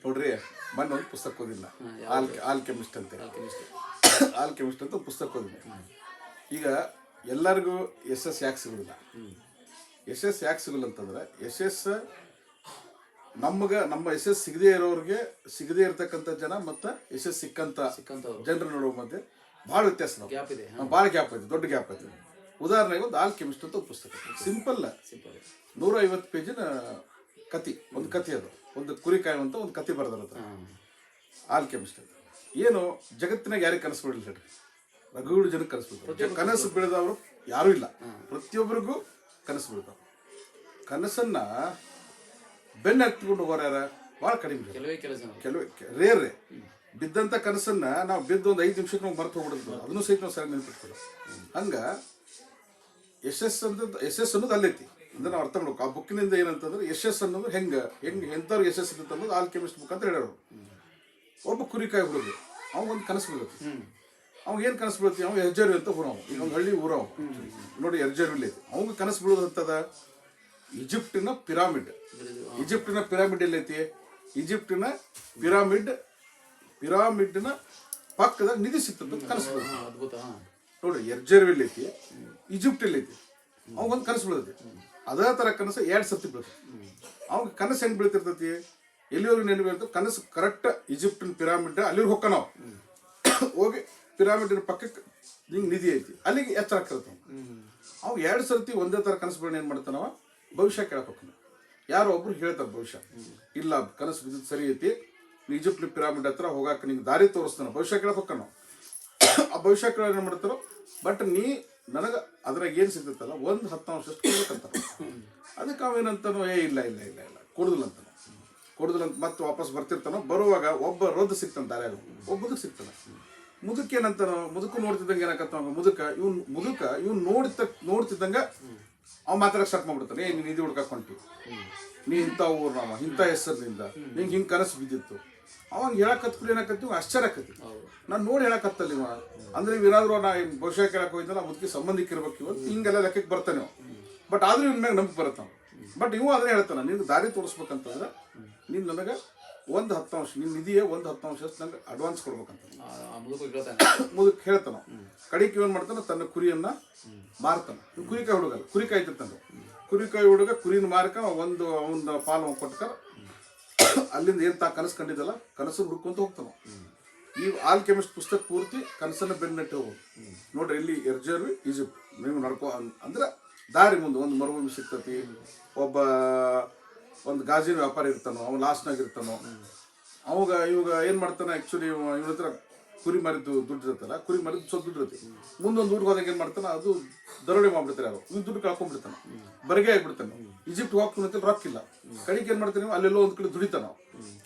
ನೋಡ್ರಿ ಮೊನ್ನೆ ಒಂದು ಪುಸ್ತಕ ಓದಿಲ್ಲ, ಆಲ್ಕೆಮಿಸ್ಟ್ ಅಂತ ಒಂದು ಪುಸ್ತಕ ಓದಿಲ್ಲ. ಈಗ ಎಲ್ಲರಿಗೂ ಯಶಸ್ಸು ಯಾಕೆ ಸಿಗೋದಿಲ್ಲ? ಯಶಸ್ಸು ಯಾಕೆ ಸಿಗಲ್ಲ ಅಂತಂದ್ರೆ, ಯಶಸ್ಸು ನಮ್ಮ ಯಶಸ್ಸು ಸಿಗದೇ ಇರತಕ್ಕಂಥ ಜನ ಮತ್ತು ಯಶಸ್ಸು ಸಿಕ್ಕಂಥ ಜನರ ನಡುವೆ ಮಧ್ಯೆ ಭಾಳ ವ್ಯತ್ಯಾಸ, ಭಾಳ ಗ್ಯಾಪ್ ಐತೆ, ದೊಡ್ಡ ಗ್ಯಾಪ್ ಐತೆ. ಉದಾಹರಣೆಗೆ ಒಂದು ಆಲ್ಕೆಮಿಸ್ಟ್ ಅಂತ ಒಂದು ಪುಸ್ತಕ, ಸಿಂಪಲ್ 150 ಪೇಜಿನ ಕತೆ, ಒಂದು ಕತೆ. ಅದು ಒಂದು ಕುರಿ ಕಾಯುವಂತ ಒಂದು ಕತೆ ಬರೆದಿರುತ್ತೆ ಆಲ್ಕೆಮಿಸ್ಟ್. ಏನು ಜಗತ್ತಿನಾಗ ಯಾರಿಗೆ ಕನಸು ಬಿಡಲಿಲ್ಲ ಹೇಳ್ರಿ? ರಘುಗಳು ಜನಕ್ಕೆ ಕನಸು ಬಿಡ್ತಾರೆ. ಕನಸು ಬೆಳೆದವರು ಯಾರೂ ಇಲ್ಲ, ಪ್ರತಿಯೊಬ್ಬರಿಗೂ ಕನಸು ಬಿಡ್ತಾವ. ಕನಸನ್ನ ಬೆನ್ನ ಹತ್ಕೊಂಡು ಹೋಗೋರು ಯಾರ? ಭಾಳ ಕಡಿಮೆ, ಕೆಲವೇ ರೇರ್. ಬಿದ್ದಂಥ ಕನಸನ್ನ ನಾವು ಬಿದ್ದು ಒಂದು 5 ನಿಮಿಷಕ್ಕೆ ನಾವು ಮರೆತು ಹೋಗ್ಬಿಡ್ತೀವಿ, ಅದನ್ನು ಸಹಿತ ನಾವು ಸರಿ ನೆನಪಿಟ್ಕೊಳ್ಳೋ. ಹಂಗೆ ಯಶಸ್ಸು ಅನ್ನೋದು ಅಲ್ಲೈತಿ ಅಂದ್ರೆ ನಾವು ಅರ್ಥ ಮಾಡ್ಬೇಕು. ಆ ಬುಕ್ಕಿನಿಂದ ಏನಂತಂದ್ರೆ, ಯಶಸ್ಸು ಅನ್ನೋದು ಹೆಂಗೆ ಎಂಥವ್ರು ಯಶಸ್ಸು ಇರುತ್ತೆ ಅನ್ನೋದು ಆಲ್ಕೆಮಿಸ್ಟ್ ಬುಕ್ ಅಂತ ಹೇಳ್ಯಾರ. ಒಬ್ಬ ಕುರಿಕಾಯಿ ಹುಡುಗ, ಅವ್ಗೊಂದು ಕನಸು ಬೀಳುತ್ತೆ. ಅವ್ಗೆ ಏನು ಕನಸು ಬೀಳುತ್ತೆ? ಅವ್ನು ಎರ್ಜರ್ವಿ ಅಂತ ಊರವ್, ಈಗ ಒಂದು ಹಳ್ಳಿ ಊರವ್ ನೋಡಿ, ಎರ್ಜರ್ವಿಲಿ ಐತಿ. ಅವ್ಗೆ ಕನಸು ಬೀಳೋದು ಅಂತದ ಈಜಿಪ್ಟಿನ ಪಿರಾಮಿಡ್. ಈಜಿಪ್ಟಿನ ಪಿರಾಮಿಡ್ ಎಲ್ಲೈತಿ? ಈಜಿಪ್ಟಿನ ಪಿರಾಮಿಡ್ನ ಪಕ್ಕದಾಗ ನಿಧಿ ಸಿಕ್ತದ ಕನಸು ಬೀಳುತ್ತೆ. ನೋಡಿ, ಎರ್ಜರ್ವಿಲ್ ಐತಿ, ಈಜಿಪ್ಟಲ್ಲಿ ಐತಿ. ಅವ್ಗೊಂದು ಕನಸು ಬೀಳತೈತಿ. ಅದೇ ಥರ ಕನಸು 2 ಸರ್ತಿ ಬೀಳ್ತೈತಿ. ಅವ್ಗೆ ಕನಸು ಹೆಂಗೆ ಬೀಳ್ತಿರ್ತೈತಿ? ಎಲ್ಲಿವರೆಗೂ ನೆನಪು ಕನಸು ಕರೆಕ್ಟ್ ಈಜಿಪ್ಟಿನ ಪಿರಾಮಿಡ್ ಅಲ್ಲಿವ್ರು ಹೊಕ್ಕ ನಾವು ಹೋಗಿ ಪಿರಾಮಿಡಿನ ಪಕ್ಕಕ್ಕೆ ಹಿಂಗೆ ನಿಧಿ ಐತಿ, ಅಲ್ಲಿಗೆ ಎಚ್ಚರ ಆಗ್ತಿರ್ತಾವ. ಅವ್ 2 ಸರ್ತಿ ಒಂದೇ ಥರ ಕನಸು ಬೀಳ್ ಏನು ಮಾಡ್ತಾನವ? ಭವಿಷ್ಯ ಕೇಳಕ್ಕೆ ಹೋಗ್ತಾನೆ. ಯಾರೋ ಒಬ್ರು ಹೇಳ್ತಾರೆ ಭವಿಷ್ಯ, ಇಲ್ಲ ಕನಸು ಬಿದ್ದು ಸರಿ ಐತಿ, ಈಜಿಪ್ಟಿನ ಪಿರಾಮಿಡ್ ಹತ್ರ ಹೋಗಾಕ ನಿಂಗೆ ದಾರಿ ತೋರಿಸ್ತಾನೆ. ಭವಿಷ್ಯ ಕೇಳಕ್ಕೆ ಹೋಗ್ತಾನ. ಆ ಭವಿಷ್ಯ ಕೇಳ ಏನು ಮಾಡ್ತಾರೋ, ಬಟ್ ನೀ ನನಗೆ ಅದ್ರಾಗ ಏನು ಸಿಗ್ತೈತಲ್ಲ 1/10 ಕೊಡ್ಬೇಕಂತ. ಅದಕ್ಕೆ ಅವೇನಂತಾನೋ, ಇಲ್ಲ ಕೊಡುದಿಲ್ಲ ಅಂತ ಮತ್ತೆ ವಾಪಸ್ ಬರ್ತಿರ್ತಾನೋ. ಬರುವಾಗ ಒಬ್ಬ ರೊದ್ದು ಸಿಗ್ತಾನೆ, ದಾರ್ಯಾಗ ಒಬ್ಬದಕ್ಕೆ ಸಿಗ್ತಾನೆ. ಮುದುಕ ಏನಂತಾನೋ, ಮುದುಕ ನೋಡ್ತಿದ್ದಂಗೆ ಏನಾಕತ್ತ, ಮುದುಕ ಇವ್ನು ನೋಡ್ತಿದ್ದಂಗೆ ಅವ್ ಮಾತಾಡಕ್ಕೆ ಸ್ಟಾರ್ಟ್ ಮಾಡ್ಬಿಡ್ತಾನೆ. ನೀನು ನಿಧಿ ಹುಡ್ಕಾಕ್ ಹೊಂಟಿ, ನೀ ಇಂಥ ಊರು, ನಾವ ಇಂಥ ಹೆಸರಿನಿಂದ ನಿಂಗೆ ಹಿಂಗೆ ಕನಸು ಬಿದ್ದಿತ್ತು. ಅವಾಗ ಹೇಳಕತ್ಬಿಟ್ಟು ಏನಾಕತ್ತಿ, ಆಶ್ಚರ್ಯ ಆಕತಿ. ನಾನು ನೋಡಿ ಹೇಳಕತ್ತಲ್ಲ ಇವ ಅಂದ್ರೆ, ನೀವು ಏನಾದ್ರು ನಾ ಭವಿಷ್ಯ ಕೇಳಕ್ಕೆ ಹೋಗಿದ್ದಲ್ಲ, ಮುದುಕಿ ಸಂಬಂಧಿಕಿರ್ಬೇಕು ಇವತ್ತು, ಹಿಂಗೆಲ್ಲ ಲೆಕ್ಕಕ್ಕೆ ಬರ್ತಾನೆ. ಬಟ್ ಆದ್ರೂ ಇವ್ನ ಮ್ಯಾಗ ನಂಬಿಕೆ ಬರುತ್ತಾನೆ. ಬಟ್ ಇವು ಅದನ್ನೇ ಹೇಳ್ತಾನೆ, ನೀನು ದಾರಿ ತೋರಿಸ್ಬೇಕಂತಂದ್ರೆ ನೀನು ನನಗೆ 1/10 ನಿನ್ನ ನಿಧಿಯ 1/10 ನಂಗೆ ಅಡ್ವಾನ್ಸ್ ಕೊಡ್ಬೇಕಂತ ಮುದುಕ ಹೇಳ್ತಾನ. ಕಡಿಕೆ ಏನು ಮಾಡ್ತಾನೆ, ತನ್ನ ಕುರಿಯನ್ನ ಮಾರ್ತಾನೆ. ಕುರಿಕಾಯಿ ಹುಡುಗಲ್ಲ, ಕುರಿಕಾಯಿ ಇರ್ತಾನೆ. ಕುರಿಕಾಯಿ ಹುಡುಗ ಕುರಿನ ಮಾರಕ ಅವನ ಪಾಲು ಕೊಟ್ಟಾರ. ಅಲ್ಲಿಂದ ಏನು ಕನಸು ಕಂಡಿದ್ದಲ್ಲ, ಕನಸು ಹುಡ್ಕೊಂತ ಹೋಗ್ತಾನ. ಈ ಆಲ್ಕೆಮಿಸ್ಟ್ ಪುಸ್ತಕ ಪೂರ್ತಿ ಕನಸನ್ನ ಬೆನ್ನಟ್ಟಿ ಹೋಗೋದು. ನೋಡ್ರಿ, ಇಲ್ಲಿ ಎರ್ಜರ್ವಿ, ಈಜಿಪ್ಟ್ ನೀವು ನಡ್ಕೊ ಅಂದ್ರೆ ದಾರಿ ಮುಂದೆ ಒಂದು ಮರುಭೂಮಿ ಸಿಗ್ತತಿ. ಒಂದು ಗಾಜಿನ ವ್ಯಾಪಾರ ಇರ್ತಾನೋ, ಅವ್ನು ಲಾಸ್ಟ್ನಾಗ ಇರ್ತಾನೋ. ಇವಾಗ ಏನು ಮಾಡ್ತಾನೆ, ಆ್ಯಕ್ಚುಲಿ ಇವನ ಹತ್ರ ಕುರಿ ಮಾರಿದ್ದು ದುಡ್ಡು ಇರುತ್ತಲ್ಲ, ಕುರಿ ಮಾರಿದ್ದು ಸ್ವಲ್ಪ ದುಡ್ಡು ಇರುತ್ತೆ. ಮುಂದೊಂದು ಊರಿಗೆ ಹೋದಾಗ ಏನು ಮಾಡ್ತಾನೆ, ಅದು ದರೋಡೆ ಮಾಡ್ಬಿಡ್ತಾರೆ. ಯಾರು ಇವ್ನು ದುಡ್ಡು ಕಳ್ಕೊಂಡ್ಬಿಡ್ತಾನೆ, ಬರಿಗೆ ಆಗಿಬಿಡ್ತಾನೆ. ಈಜಿಪ್ಟ್ ಹೋಗ್ತಾನೆ, ರೊಕ್ಕ ಇಲ್ಲ. ಕಡೆಗೆ ಏನು ಮಾಡ್ತಾನೆ, ಅಲ್ಲೆಲ್ಲೋ ಒಂದು ಕಡೆ ದುಡಿತಾನ,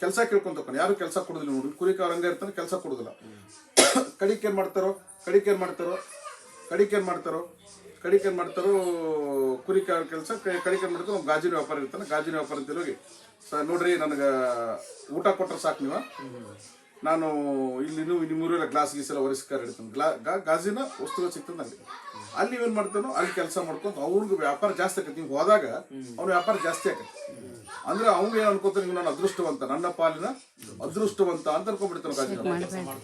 ಕೆಲಸ ಕೇಳ್ಕೊಂತ ಹೋಗ್ತಾನೆ. ಯಾರು ಕೆಲಸ ಕೊಡೋದಿಲ್ಲ. ನೋಡಿ, ಕುರಿ ಹಂಗ ಇರ್ತಾನೆ, ಕೆಲಸ ಕೊಡೋದಿಲ್ಲ. ಕಡಿಕೆ ಏನು ಮಾಡ್ತಾರೋ ಕುರಿ ಕೆಲಸ. ಕಡಿಕೆ ಮಾಡ್ತಾರೋ ಗಾಜಿನ ವ್ಯಾಪಾರ ಇರ್ತಾನೆ. ಗಾಜಿನ ವ್ಯಾಪಾರ ಅಂತ ಹೋಗಿ, ನೋಡ್ರಿ ನನಗೆ ಊಟ ಕೊಟ್ಟರೆ ಸಾಕು, ನೀವು ನಾನು ಇಲ್ಲಿ ನಿಮ್ಮೂರೆಲ್ಲ ಗ್ಲಾಸ್ ಗೀಸೆಲ್ಲ ಒರೆಸ್ಕಾರ ಇಡ್ತಾನೆ. ಗಾಜಿನ ವಸ್ತುಗಳು ಸಿಗ್ತದೆ ನನಗೆ. ಅಲ್ಲಿ ಏನು ಮಾಡ್ತಾನೋ ಅಲ್ಲಿ ಕೆಲಸ ಮಾಡ್ಕೊಂಡು ಅವ್ನಿಗೆ ವ್ಯಾಪಾರ ಜಾಸ್ತಿ ಆಕತಿ. ನೀವು ಹೋದಾಗ ಅವ್ನ ವ್ಯಾಪಾರ ಜಾಸ್ತಿ ಆಕತಿ. ಅಂದ್ರೆ ಅವ್ನಿಗೆ ಏನು ಅನ್ಕೋತಾನೆ, ನೀವು ನಾನು ಅದೃಷ್ಟವಂತ, ನನ್ನ ಪಾಲಿನ ಅದೃಷ್ಟವಂತ ಅಂತ ಅನ್ಕೊಂಡ್ಬಿಡ್ತಾನೆ. ಗಾಜಿನ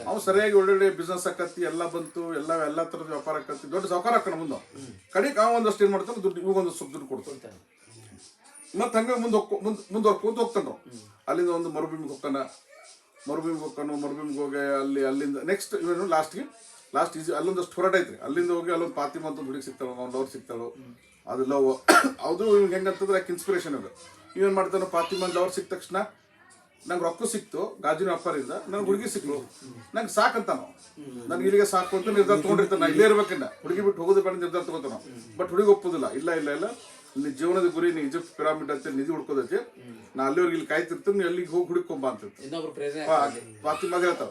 ಅವ್ನು ಸರಿಯಾಗಿ ಒಳ್ಳೊಳ್ಳೆ ಬಿಸ್ನೆಸ್ ಆಕತಿ, ಎಲ್ಲ ಬಂತು, ಎಲ್ಲ ಥರದ ವ್ಯಾಪಾರ ಆಕತಿ, ದೊಡ್ಡ ಸಾವುಕಾರ ಹಾಕೋಣ ಮುಂದೆ. ಕಡೆಗೆ ಒಂದಷ್ಟು ಏನು ಮಾಡ್ತಾನೆ, ದುಡ್ಡು ಇವಾಗೊಂದು ಸ್ವಲ್ಪ ದುಡ್ಡು ಕೊಡ್ತಾನೆ. ಮತ್ತೆ ಹಂಗೆ ಮುಂದುವರ್ಕೊಂತ ಹೋಗ್ತಾನೆ. ಅಲ್ಲಿಂದ ಒಂದು ಮರುಭೂಮಿಗೆ ಹೋಗ್ತಾನೆ. ಮರುಭೂಮಿಗೆ ಹೋಗಿ ಅಲ್ಲಿಂದ ನೆಕ್ಸ್ಟ್ ಇವನು ಲಾಸ್ಟ್ ಅಲ್ಲೊಂದಷ್ಟು ಹೊರಟ ಐತ್ರಿ. ಅಲ್ಲಿಂದ ಹೋಗಿ ಅಲ್ಲೊಂದು ಫಾತಿಮಾ ಅಂತ ಹುಡುಗಿ ಸಿಗ್ತಾಳು, ಅವ್ನು ಲವರ್ ಸಿಗ್ತಾಳು. ಅದು ಲವ್ ಅದು ಇವ್ಗೆ ಹೆಂಗಂತಂದ್ರೆ ಯಾಕೆ ಇನ್ಸ್ಪಿರೇಷನ್ ಅದು. ಇವೇನು ಮಾಡ್ತಾನೆ, ಫಾತಿಮಾ ಲವರ್ ಸಿಕ್ಕ ತಕ್ಷಣ ನಂಗೆ ರೊಕ್ಕ ಸಿಕ್ತು ಗಾಜಿನ ವ್ಯಾಪಾರದಿಂದ, ನಂಗೆ ಹುಡುಗಿ ಸಿಕ್ಲು, ನಂಗೆ ಸಾಕಂತಾನು. ನನ್ಗೆ ಇಲ್ಲಿಗೆ ಸಾಕು ಅಂತ ನಿರ್ಧಾರ ತೊಗೊಂಡಿರ್ತಾನೆ. ನಾ ಇಲ್ಲೇ ಇರ್ಬೇಕನ್ನ, ಹುಡುಗಿ ಬಿಟ್ಟು ಹೋಗೋದು ಬೇಡ ನಿರ್ಧಾರ ತಗೋತಾನ. ಬಟ್ ಹುಡುಗಿ ಒಪ್ಪೋದಿಲ್ಲ. ಇಲ್ಲ ನಿನ್ನ ಜೀವನದ ಗುರಿ ನೀ ಈಜಿಪ್ಟ್ ಪಿರಾಮಿಡ್ ಅಂತ ನಿಧಿ ಹುಡ್ಕೋದೈತಿ, ನಾ ಅಲ್ಲಿವರೆಗೆ ಇಲ್ಲಿ ಕಾಯ್ತಿರ್ತೀನಿ, ನೀ ಅಲ್ಲಿಗೆ ಹೋಗಿ ಹುಡುಕೊಂಬ ಅಂತ ಫಾತಿಮಾಗ ಹೇಳ್ತಾವ.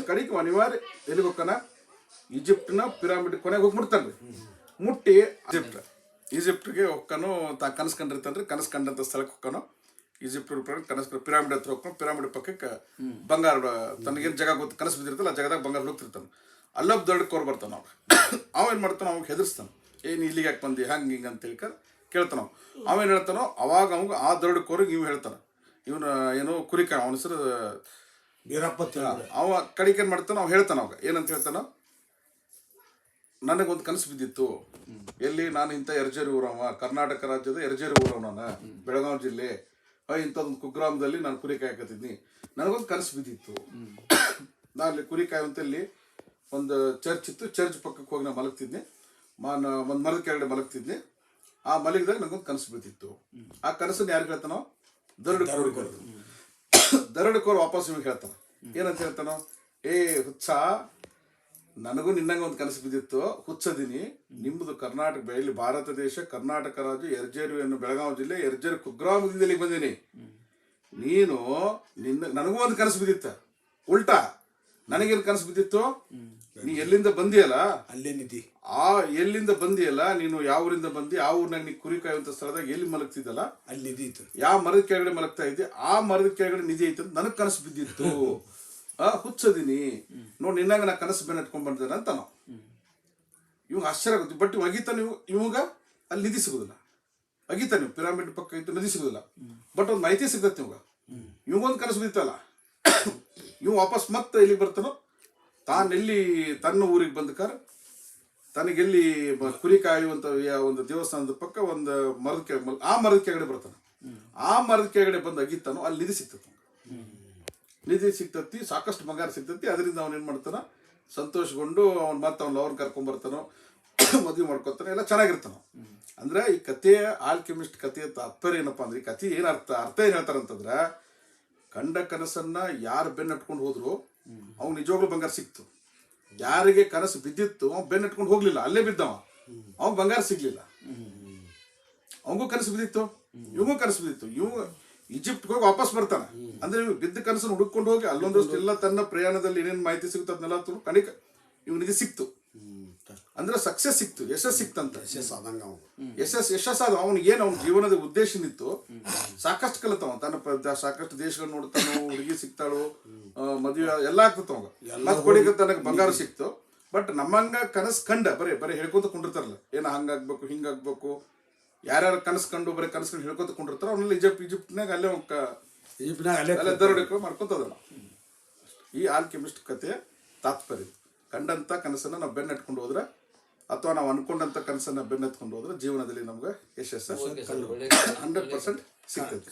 ಕಡಿಕೆ ಅನಿವಾರ್ಯ ಎಲ್ಲಿಗೆ ಹೋಗ್ತಾನ, ಈಜಿಪ್ಟಿನ ಪಿರಾಮಿಡ್ ಕೊನೆಗೆ ಹೋಗಿ ಮುಟ್ತಾನ್ರಿ. ಮುಟ್ಟಿ ಈಜಿಪ್ಟ್ಗೆ ಹೋಗ್ಕಾನು ಕನಸು ಕಂಡಿರ್ತಾನ್ರಿ. ಕನಸು ಕಂಡಂತ ಸ್ಥಳಕ್ಕೆ ಹೋಗ್ಕಾನು, ಈಜಿಪ್ಟ್ ಪಿರಾಮಿಡ್ ಹತ್ರ ಹೋಗ್ಕೊಂಡು, ಪಿರಾಮಿಡ್ ಪಕ್ಕಕ್ಕೆ ಬಂಗಾರ, ತನಗೇನು ಜಾಗ ಗೊತ್ತು ಕನಸು ಬಿದ್ದಿರ್ತಲ್ಲ, ಆ ಜಾಗದಾಗ ಬಂಗಾರ ಹೋಗ್ತಿರ್ತಾನೆ. ಅಲ್ಲೊಬ್ಬ ದೊಡ್ಡಕೋರ್ ಬರ್ತಾನ. ಅವೇನು ಮಾಡ್ತಾನ, ಅವ್ಗೆ ಹೆದರ್ಸ್ತಾನೆ. ಏನು ಇಲ್ಲಿಗೆ ಯಾಕೆ ಬಂದು ಹಿಂಗೆ ಅಂತ ಕೇಳ್ತಾನ. ಅವೇನು ಹೇಳ್ತಾನೋ ಅವಾಗ ಅವಾಗ ಆ ದೊಡ್ಡಕೋರಿಗೆ ಇವು ಹೇಳ್ತಾನೆ, ಇವನ ಏನೋ ಕುರಿಕಾಯಿ ಅವನ ಹೆಸರು ವೀರಪ್ಪ ಅವ ಕಡಿಕೆ ಏನು ಮಾಡ್ತಾನ ಅವ ಹೇಳ್ತಾನ ಅವಾಗ ಏನಂತ ಹೇಳ್ತಾನ, ನನಗೊಂದು ಕನಸು ಬಿದ್ದಿತ್ತು. ಎಲ್ಲಿ ನಾನು ಇಂಥ ಯರ್ಜರಿ ಊರವ, ಕರ್ನಾಟಕ ರಾಜ್ಯದ ಯರ್ಜರಿ ಊರವ, ನಾನು ಬೆಳಗಾವಿ ಜಿಲ್ಲೆ ಇಂಥದ್ದೊಂದು ಕುಗ್ರಾಮದಲ್ಲಿ ನಾನು ಕುರಿ ಕಾಯಕತ್ತಿದ್ನಿ. ನನಗೊಂದು ಕನಸು ಬಿದ್ದಿತ್ತು. ನಾನು ಅಲ್ಲಿ ಕುರಿ ಕಾಯುವಂತಲ್ಲಿ ಒಂದು ಚರ್ಚ್ ಇತ್ತು, ಚರ್ಚ್ ಪಕ್ಕಕ್ಕೆ ಹೋಗಿ ನಾನು ಮಲಗ್ತಿದ್ನಿ. ಒಂದು ಮರದ ಕೆಳಗಡೆ ಮಲಗ್ತಿದ್ನಿ. ಆ ಮಲಗಿದಾಗ ನನಗೊಂದು ಕನಸು ಬಿದ್ದಿತ್ತು. ಆ ಕನಸನ್ನು ಯಾರು ಹೇಳ್ತಾನೋ, ದರೋಡೆಕೋರು ವಾಪಸ್ ನಿಮಗೆ ಹೇಳ್ತಾನ. ಏನಂತ ಹೇಳ್ತಾನೋ, ಏ ಹುಚ್ಚ, ನನಗೂ ನಿನ್ನಂಗೆ ಒಂದು ಕನಸು ಬಿದ್ದಿತ್ತು, ಹುಚ್ಚದೀನಿ. ನಿಮ್ಮದು ಕರ್ನಾಟಕ, ಇಲ್ಲಿ ಭಾರತ ದೇಶ ಕರ್ನಾಟಕ ರಾಜ್ಯ ಯರ್ಜೇರಿ ಅನ್ನೋ ಬೆಳಗಾವಿ ಜಿಲ್ಲೆ ಯರ್ಜೇರಿ ಕುಗ್ರಾಮದಿಂದ ಇಲ್ಲಿಗೆ ಬಂದೀನಿ. ನೀನು ನನಗೂ ಒಂದು ಕನಸು ಬಿದ್ದಿತ್ತ, ಉಲ್ಟಾ ನನಗೇನು ಕನಸು ಬಿದ್ದಿತ್ತು, ನೀ ಎಲ್ಲಿಂದ ಬಂದಿಯಲ್ಲ ಅಲ್ಲೇ ನಿಧಿ, ಎಲ್ಲಿಂದ ಬಂದಿಯಲ್ಲ ನೀನು, ಯಾವ ಊರಿಂದ ಬಂದಿ, ಆ ಊರಿನಾಗ ನೀ ಕುರಿ ಕಾಯುವಂತ ಸ್ಥಳದಾಗ ಎಲ್ಲಿ ಮಲಗ್ತಿದ್ದಲ್ಲ ಅಲ್ಲಿ ನಿಧಿ ಇತ್ತು, ಯಾವ ಮರದ ಕೆಳಗಡೆ ಮಲಗ್ತಾ ಇದ್ದೆ ಆ ಮರದ ಕೆಳಗಡೆ ನಿಧಿ ಐತೆ ಅಂತ ನನಗೆ ಕನಸು ಬಿದ್ದಿತ್ತು. ಹುಚ್ಚದೀನಿ ನೋಡಿ, ನಿನ್ನಾಗ ನಾ ಕನಸು ಬೆನ್ನ ಇಟ್ಕೊಂಡ್ ಬಂದಿದ್ದಾನೆ ಅಂತ ನಾವು ಇವಾಗ ಆಶ್ಚರ್ಯ ಆಗುತ್ತೆ. ಬಟ್ ಅಗಿತಾನೆ ಇವಾಗ ಅಲ್ಲಿ ನಿಧಿ ಸಿಗುದಿಲ್ಲ, ಅಗಿತಾನೆ ಪಿರಾಮಿಡ್ ಪಕ್ಕ ಇತ್ತು ನಿಧಿ ಸಿಗುದಿಲ್ಲ. ಬಟ್ ಒಂದು ಮಾಹಿತಿ ಸಿಗ್ತೈತಿ ಇವಂಗೊಂದು ಕನಸು ಬಿದ್ದಲ್ಲ. ಇವ್ ವಾಪಸ್ ಮತ್ತೆ ಎಲ್ಲಿಗೆ ಬರ್ತಾನೋ, ತಾನೆಲ್ಲಿ ತನ್ನ ಊರಿಗೆ ಬಂದಕಾರ ತನಗೆಲ್ಲಿ ಕುರಿ ಕಾಯುವಂತ ಒಂದು ದೇವಸ್ಥಾನದ ಪಕ್ಕ ಒಂದು ಮರದ ಕೆಳಗೆ ಆ ಮರದ ಕೆಳಗಡೆ ಬರ್ತಾನ. ಆ ಮರದ ಕೆಳಗಡೆ ಬಂದು ಅಗಿತಾನೋ, ಅಲ್ಲಿ ನಿಧಿ ಸಿಗ್ತತಿ. ನಿಧಿ ಸಿಗ್ತತಿ, ಸಾಕಷ್ಟು ಬಂಗಾರ ಸಿಗ್ತತಿ. ಅದರಿಂದ ಅವನ್ ಏನ್ ಮಾಡ್ತಾನ, ಸಂತೋಷಗೊಂಡು ಅವ್ನು ಮತ್ತೆ ಅವ್ನ ಲವರ್ ಕರ್ಕೊಂಡ್ಬರ್ತಾನೋ, ಮದುವೆ ಮಾಡ್ಕೊತಾನೆ, ಎಲ್ಲ ಚೆನ್ನಾಗಿರ್ತಾನ. ಅಂದ್ರೆ ಈ ಕಥೆಯ ಆಲ್ಕೆಮಿಸ್ಟ್ ಕಥೆಯ ತಾತ್ಪರ್ಯ ಏನಪ್ಪಾ ಅಂದ್ರೆ, ಈ ಕಥೆ ಏನ್ ಅರ್ಥ ಏನ್ ಹೇಳ್ತಾರಂತಂದ್ರ, ಕಂಡ ಕನಸನ್ನ ಯಾರು ಬೆನ್ನ ಹಟ್ಕೊಂಡು ಹೋದ್ರು ಅವ್ನು ನಿಜವಾಗ್ಲೂ ಬಂಗಾರ ಸಿಕ್ತು. ಯಾರಿಗೆ ಕನಸು ಬಿದ್ದಿತ್ತು ಅವ್ನು ಬೆನ್ನ ಹಟ್ಕೊಂಡು ಹೋಗ್ಲಿಲ್ಲ, ಅಲ್ಲೇ ಬಿದ್ದವ, ಅವ್ನ್ ಬಂಗಾರ ಸಿಗ್ಲಿಲ್ಲ. ಅವಂಗೂ ಕನಸು ಬಿದ್ದಿತ್ತು, ಇವಂಗೂ ಕನಸು ಬಿದ್ದಿತ್ತು. ಇವ್ ಈಜಿಪ್ಟ್ಗೆ ಹೋಗಿ ವಾಪಸ್ ಬರ್ತಾನೆ. ಅಂದ್ರೆ ಇವ್ ಬಿದ್ದ ಕನಸನ್ನು ಹುಡುಕೊಂಡು ಹೋಗಿ ಅಲ್ಲೊಂದಷ್ಟು ಎಲ್ಲ ತನ್ನ ಪ್ರಯಾಣದಲ್ಲಿ ಏನೇನು ಮಾಹಿತಿ ಸಿಗುತ್ತೆ ಅದನ್ನೆಲ್ಲ ಕಣಿಕ ಇವನಿಗೆ ಸಿಕ್ತು. ಅಂದ್ರೆ ಸಕ್ಸಸ್ ಸಿಕ್ತು, ಯಶಸ್ ಸಿಕ್ತಂತ. ಯಶಸ್ಸಾದ ಅವನಿಗೆ ಏನು, ಅವ್ನ ಜೀವನದ ಉದ್ದೇಶ ನಿತ್ತು. ಸಾಕಷ್ಟು ಕಲಿತಾವ, ತನ್ನ ಸಾಕಷ್ಟು ದೇಶಗಳನ್ನ ನೋಡ್ತಾನೋ, ಹುಡುಗಿ ಸಿಗ್ತಾಳು, ಮದುವೆ ಎಲ್ಲ ಆಗ್ತತ ಅವಾಗ. ಮತ್ ಕೊಡಿಗೆ ತನಗೆ ಬಂಗಾರ ಸಿಕ್ತು. ಬಟ್ ನಮ್ಮಂಗ ಕನಸು ಕಂಡ ಬರೀ ಹೇಳ್ಕೊತ ಕೊಂಡಿರ್ತಾರಲ್ಲ, ಏನ ಹಂಗಾಗ್ಬೇಕು ಹಿಂಗಾಗ್ಬೇಕು, ಯಾರ್ಯಾರು ಕನಸು ಕಂಡು ಬರೀ ಕನಸು ಕಂಡು ಹೇಳ್ಕೊತ ಕೊಂಡಿರ್ತಾರ ಅವನ್ನೆಲ್ಲ ಈಜಿಪ್ಟ್ನಾಗ ಅಲ್ಲೇ ದರೋಡೆಗಳು ಮಾಡ್ಕೊತದಲ್ಲ. ಈ ಆಲ್ಕೆಮಿಸ್ಟ್ ಕಥೆಯ ತಾತ್ಪರ್ಯ. ಕಂಡಂತ ಕನಸನ್ನ ನಾವು ಬೆನ್ನ ಇಟ್ಕೊಂಡು ಹೋದ್ರೆ, ಅಥವಾ ನಾವು ಅನ್ಕೊಂಡಂತ ಕನಸನ್ನ ಬೆನ್ನ ಎತ್ಕೊಂಡು ಹೋದ್ರೆ ಜೀವನದಲ್ಲಿ ನಮ್ಗೆ ಯಶಸ್ಸು 100% ಸಿಗುತ್ತೆ.